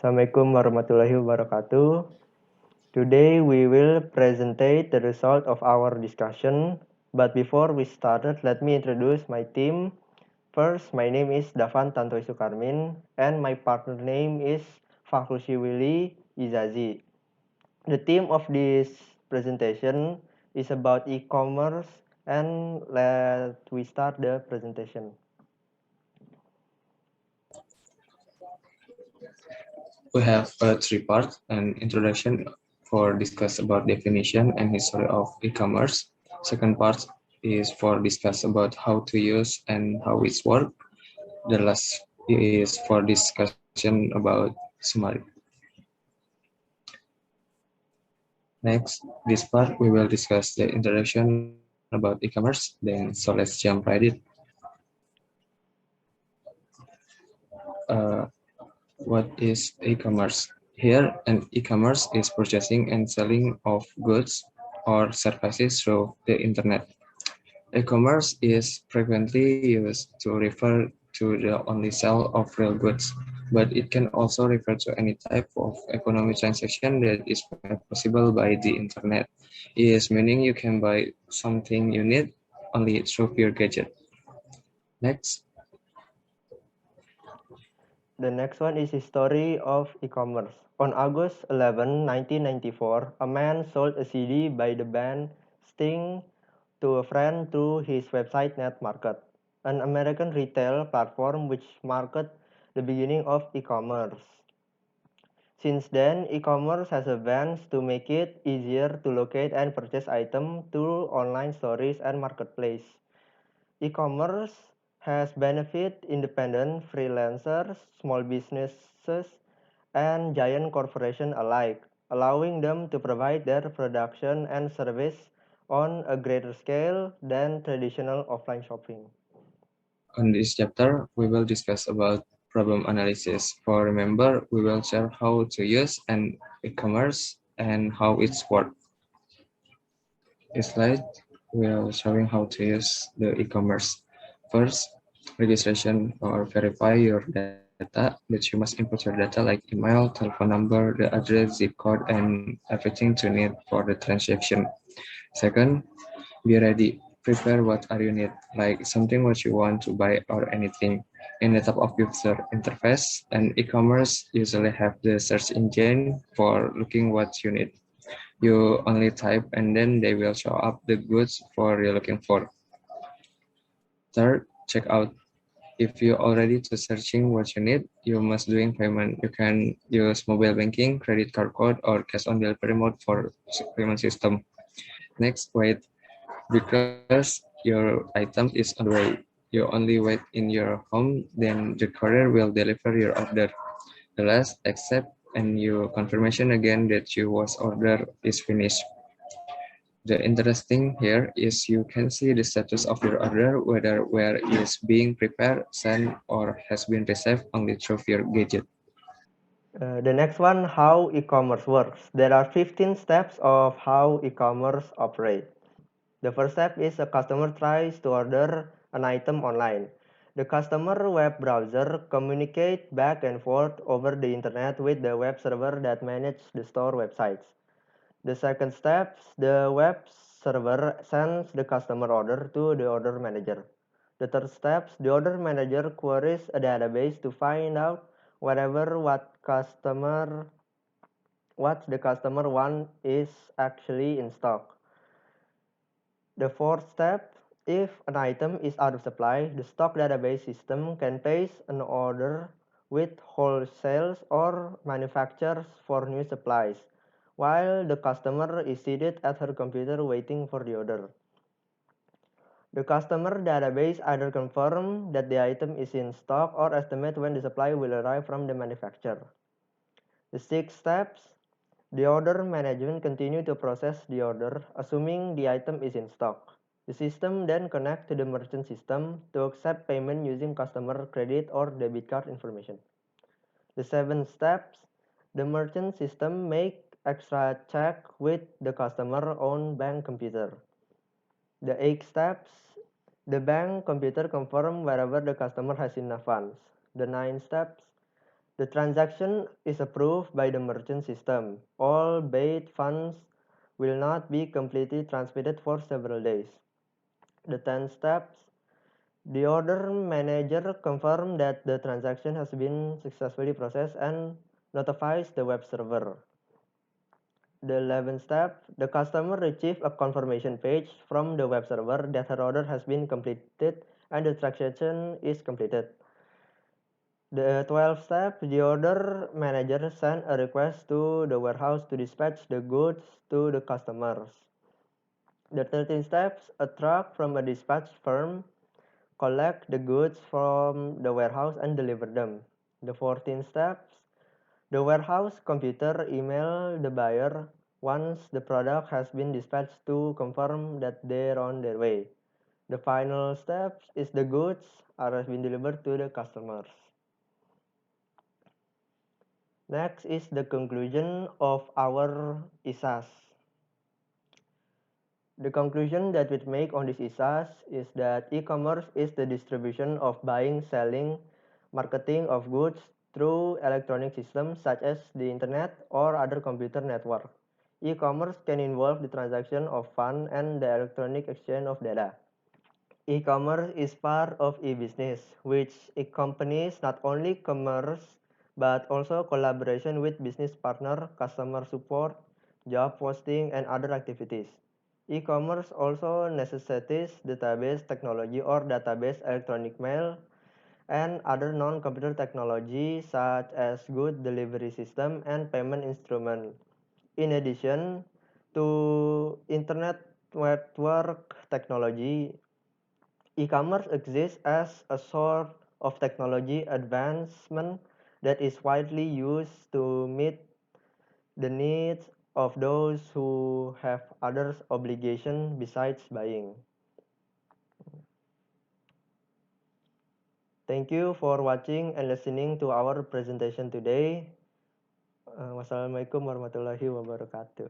Assalamualaikum warahmatullahi wabarakatuh. Today we will presentate the result of our discussion. But before we started, let me introduce my team. First, my name is Davan Tantoy Sukarmin and my partner name is Fakhrusiwili Izazi. The theme of this presentation is about e-commerce and let we start the presentation. We have a three-part: an introduction for discuss about definition and history of e-commerce. Second part is for discuss about how to use and how it's work. The last is for discussion about summary. Next, this part we will discuss the introduction about e-commerce. So let's jump right in. Uh, what is e-commerce? Here, an e-commerce is purchasing and selling of goods or services through the internet. E-commerce is frequently used to refer to the only sale of real goods, but it can also refer to any type of economic transaction that is possible by the internet. It is meaning you can buy something you need only through your gadget. Next, The next one is history of e-commerce. On August 11, 1994, a man sold a CD by the band Sting to a friend through his website NetMarket, an American retail platform which marked the beginning of e-commerce. Since then, e-commerce has advanced to make it easier to locate and purchase items through online stores and marketplace. E-commerce has benefited independent freelancers, small businesses, and giant corporations alike, allowing them to provide their production and service on a greater scale than traditional offline shopping. on this chapter, we will discuss about problem analysis. For remember, we will share how to use an e-commerce and how it's work. This slide will showing how to use the e-commerce. First, registration or verify your data, that you must input your data like email, telephone number, the address, zip code, and everything to need for the transaction. Second, be ready. Prepare what are you need, like something what you want to buy or anything. In the top of user interface, and e-commerce usually have the search engine for looking what you need. You only type and then they will show up the goods for you're looking for. Third, check out. If you already to searching what you need, you must doing payment. You can use mobile banking, credit card code, or cash on delivery mode for payment system. Next, wait, because your item is on the way. You only wait in your home, then the courier will deliver your order. The last, accept and your confirmation again that your was order is finished. The interesting here is you can see the status of your order, whether where it is being prepared, sent, or has been received only through your gadget. The next one, how e-commerce works. There are 15 steps of how e-commerce operates. The first step is a customer tries to order an item online. The customer web browser communicates back and forth over the internet with the web server that manages the store websites. The second step, the web server sends the customer order to the order manager. The third step, the order manager queries a database to find out whatever what the customer want is actually in stock. The fourth step, if an item is out of supply, the stock database system can place an order with wholesalers or manufacturers for new supplies, while the customer is seated at her computer waiting for the order. The customer database either confirm that the item is in stock or estimate when the supply will arrive from the manufacturer. The sixth steps, the order management continue to process the order, assuming the item is in stock. The system then connects to the merchant system to accept payment using customer credit or debit card information. The seventh steps, the merchant system make extra check with the customer on bank computer. The eighth steps, the bank computer confirm wherever the customer has enough funds. The ninth steps, The transaction is approved by the merchant system. All paid funds will not be completely transmitted for several days. The 10 steps. The order manager confirms that the transaction has been successfully processed and notifies the web server. The 11th step, the customer receives a confirmation page from the web server that her order has been completed and the transaction is completed. The 12th step, the order manager sends a request to the warehouse to dispatch the goods to the customers. The 13th step, a truck from a dispatch firm collect the goods from the warehouse and deliver them. The 14th step, the warehouse computer email the buyer once the product has been dispatched to confirm that they're on their way. The final step is the goods are being delivered to the customers. Next is the conclusion of our ISAS. The conclusion that we make on this ISAS is that e-commerce is the distribution of buying, selling, marketing of goods through electronic systems such as the internet or other computer network. E-commerce can involve the transaction of funds and the electronic exchange of data. E-commerce is part of e-business, which accompanies not only commerce but also collaboration with business partner, customer support, job posting, and other activities. E-commerce also necessitates database technology or database electronic mail and other non-computer technology such as good delivery system and payment instrument. In addition to internet network technology, e-commerce exists as a sort of technology advancement that is widely used to meet the needs of those who have other obligations besides buying. Thank you for watching and listening to our presentation today. Wassalamualaikum warahmatullahi wabarakatuh.